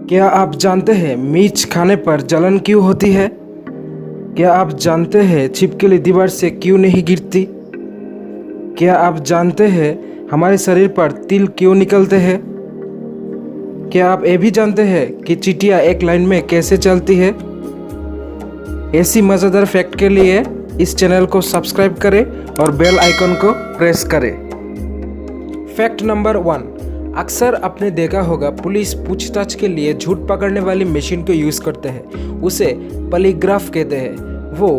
क्या आप जानते हैं मिर्च खाने पर जलन क्यों होती है? क्या आप जानते हैं छिपकली दीवार से क्यों नहीं गिरती? क्या आप जानते हैं हमारे शरीर पर तिल क्यों निकलते हैं? क्या आप ये भी जानते हैं कि चींटियां एक लाइन में कैसे चलती है? ऐसी मज़ेदार फैक्ट के लिए इस चैनल को सब्सक्राइब करें और बेल आइकन को प्रेस करें। फैक्ट नंबर 1, अक्सर आपने देखा होगा पुलिस पूछताछ के लिए झूठ पकड़ने वाली मशीन को यूज़ करते हैं। उसे पॉलीग्राफ कहते हैं। वो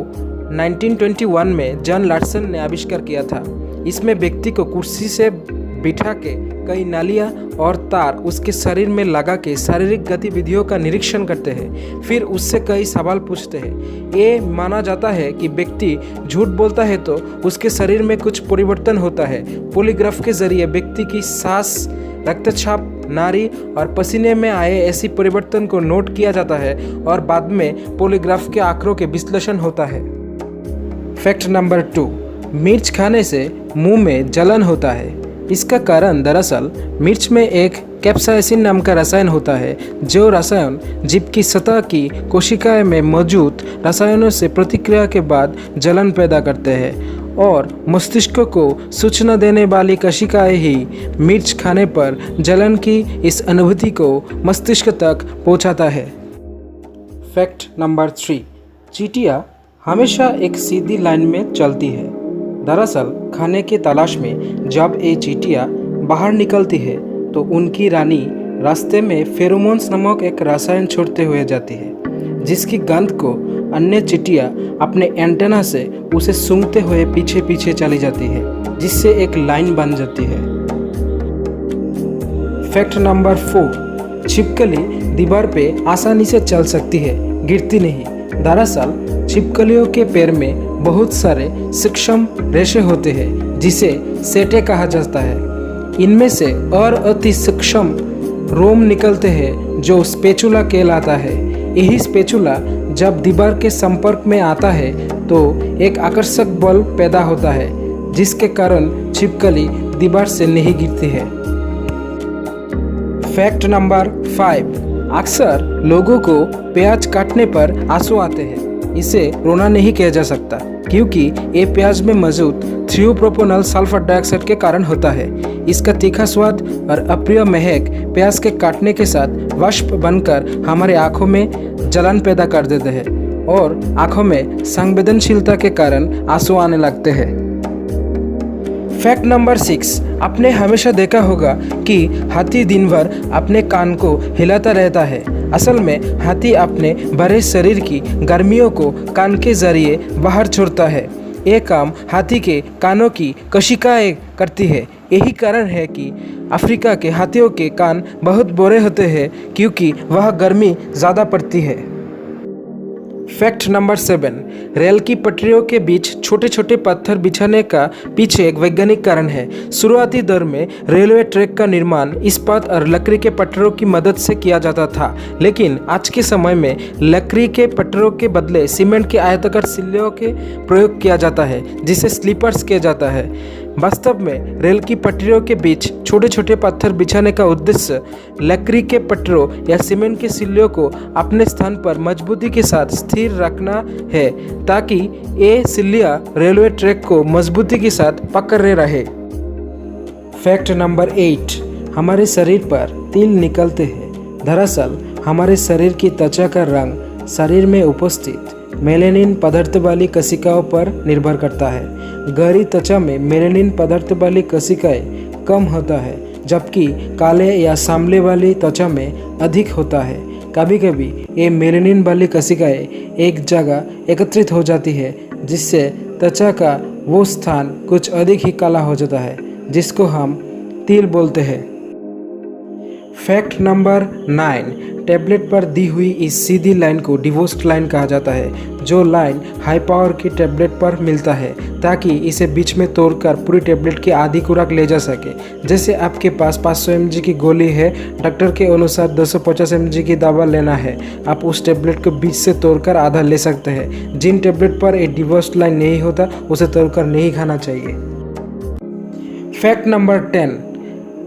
1921 में जॉन लार्सन ने आविष्कार किया था। इसमें व्यक्ति को कुर्सी से बिठा के कई नालियाँ और तार उसके शरीर में लगा के शारीरिक गतिविधियों का निरीक्षण करते हैं, फिर उससे कई सवाल पूछते हैं। ये माना जाता है कि व्यक्ति झूठ बोलता है तो उसके शरीर में कुछ परिवर्तन होता है। पॉलीग्राफ के जरिए व्यक्ति की सांस, रक्तचाप, नाड़ी और पसीने में आए ऐसी परिवर्तन को नोट किया जाता है और बाद में पॉलीग्राफ के आंकड़ों के विश्लेषण होता है। फैक्ट नंबर 2, मिर्च खाने से मुंह में जलन होता है। इसका कारण दरअसल मिर्च में एक कैप्साइसिन नाम का रसायन होता है, जो रसायन जीभ की सतह की कोशिकाएं में मौजूद रसायनों से प्रतिक्रिया के बाद जलन पैदा करते हैं और मस्तिष्क को सूचना देने वाली कोशिकाएं ही मिर्च खाने पर जलन की इस अनुभूति को मस्तिष्क तक पहुंचाता है। फैक्ट नंबर 3, चींटियां हमेशा एक सीधी लाइन में चलती है। दरअसल खाने की तलाश में जब ये चींटियां बाहर निकलती है तो उनकी रानी रास्ते में फेरोमोन्स नामक एक रसायन छोड़ते हुए जाती है, जिसकी गंध को अन्य चींटियां अपने एंटेना से उसे सूंघते हुए पीछे पीछे चली जाती है, जिससे एक लाइन बन जाती है। फैक्ट नंबर 4, छिपकली दीवार पे आसानी से चल सकती है, गिरती नहीं। दरअसल छिपकलियों के पैर में बहुत सारे सूक्ष्म रेशे होते हैं, जिसे सेटे कहा जाता है। इनमें से और अति सूक्ष्म रोम निकलते हैं जो स्पैचुला कहलाता है। यही स्पैचुला जब दीवार के संपर्क में आता है तो एक आकर्षक बल पैदा होता है, जिसके कारण छिपकली दीवार से नहीं गिरती है। फैक्ट नंबर 5, अक्सर लोगों को प्याज काटने पर आंसू आते हैं। इसे रोना नहीं किया जा सकता, क्योंकि ये प्याज में मौजूद थियोप्रोपोनल सल्फर डाइऑक्साइड के कारण होता है। इसका तीखा स्वाद और अप्रिय महक प्याज के काटने के साथ वाष्प बनकर हमारे आंखों में जलन पैदा कर देते हैं और आंखों में संवेदनशीलता के कारण आंसू आने लगते हैं। फैक्ट नंबर 6, आपने हमेशा देखा होगा कि हाथी दिन भर अपने कान को हिलाता रहता है। असल में हाथी अपने बड़े शरीर की गर्मियों को कान के जरिए बाहर छोड़ता है। ये काम हाथी के कानों की कोशिकाएं करती है। यही कारण है कि अफ्रीका के हाथियों के कान बहुत बड़े होते हैं, क्योंकि वह गर्मी ज़्यादा पड़ती है। फैक्ट नंबर 7, रेल की पटरियों के बीच छोटे छोटे पत्थर बिछाने का पीछे एक वैज्ञानिक कारण है। शुरुआती दौर में रेलवे ट्रैक का निर्माण इस्पात और लकड़ी के पटरों की मदद से किया जाता था, लेकिन आज के समय में लकड़ी के पटरों के बदले सीमेंट के आयताकार सिल्लियों के प्रयोग किया जाता है, जिसे स्लीपर्स किया जाता है। वास्तव में रेल की पटरियों के बीच छोटे छोटे पत्थर बिछाने का उद्देश्य लकड़ी के पटरों या सीमेंट के सिल्लियों को अपने स्थान पर मजबूती के साथ स्थिर रखना है, ताकि ये सिल्लियाँ रेलवे ट्रैक को मजबूती के साथ पकड़े रहे। फैक्ट नंबर 8, हमारे शरीर पर तिल निकलते हैं। दरअसल हमारे शरीर की त्वचा का रंग शरीर में उपस्थित मेलेनिन पदार्थ वाली कोशिकाओं पर निर्भर करता है। गहरी त्वचा में मेलेनिन पदार्थ वाली कोशिकाएं कम होता है, जबकि काले या सांवले वाली त्वचा में अधिक होता है। कभी कभी ये मेलेनिन वाली कोशिकाएं एक जगह एकत्रित हो जाती है, जिससे त्वचा का वो स्थान कुछ अधिक ही काला हो जाता है, जिसको हम तिल बोलते हैं। फैक्ट नंबर 9, टैबलेट पर दी हुई इस सीधी लाइन को डिवोर्स लाइन कहा जाता है। जो लाइन हाई पावर की टैबलेट पर मिलता है, ताकि इसे बीच में तोड़कर पूरी टैबलेट की आधी खुराक ले जा सके। जैसे आपके पास 500 mg की गोली है, डॉक्टर के अनुसार 250 mg की दवा लेना है, आप उस टैबलेट को बीच से तोड़कर आधा ले सकते हैं। जिन टैबलेट पर एक डिवोर्स लाइन नहीं होता, उसे तोड़कर नहीं खाना चाहिए। फैक्ट नंबर 10,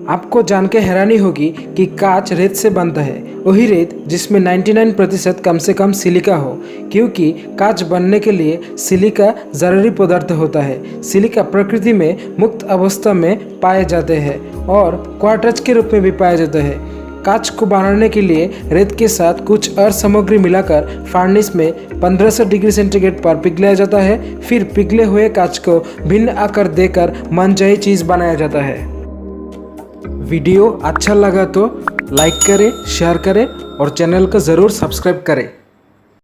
आपको जान के हैरानी होगी कि कांच रेत से बनता है, वही रेत जिसमें 99% कम से कम सिलिका हो, क्योंकि कांच बनने के लिए सिलिका ज़रूरी पदार्थ होता है। सिलिका प्रकृति में मुक्त अवस्था में पाए जाते हैं और क्वार्ट्ज के रूप में भी पाए जाते हैं। कांच को बनाने के लिए रेत के साथ कुछ और सामग्री मिलाकर फर्नेस में 1500 डिग्री सेंटीग्रेड पर पिघलाया जाता है। फिर पिघले हुए कांच को भिन्न आकार देकर मनचाही चीज़ बनाया जाता है। वीडियो अच्छा लगा तो लाइक करें, शेयर करें और चैनल को ज़रूर सब्सक्राइब करें।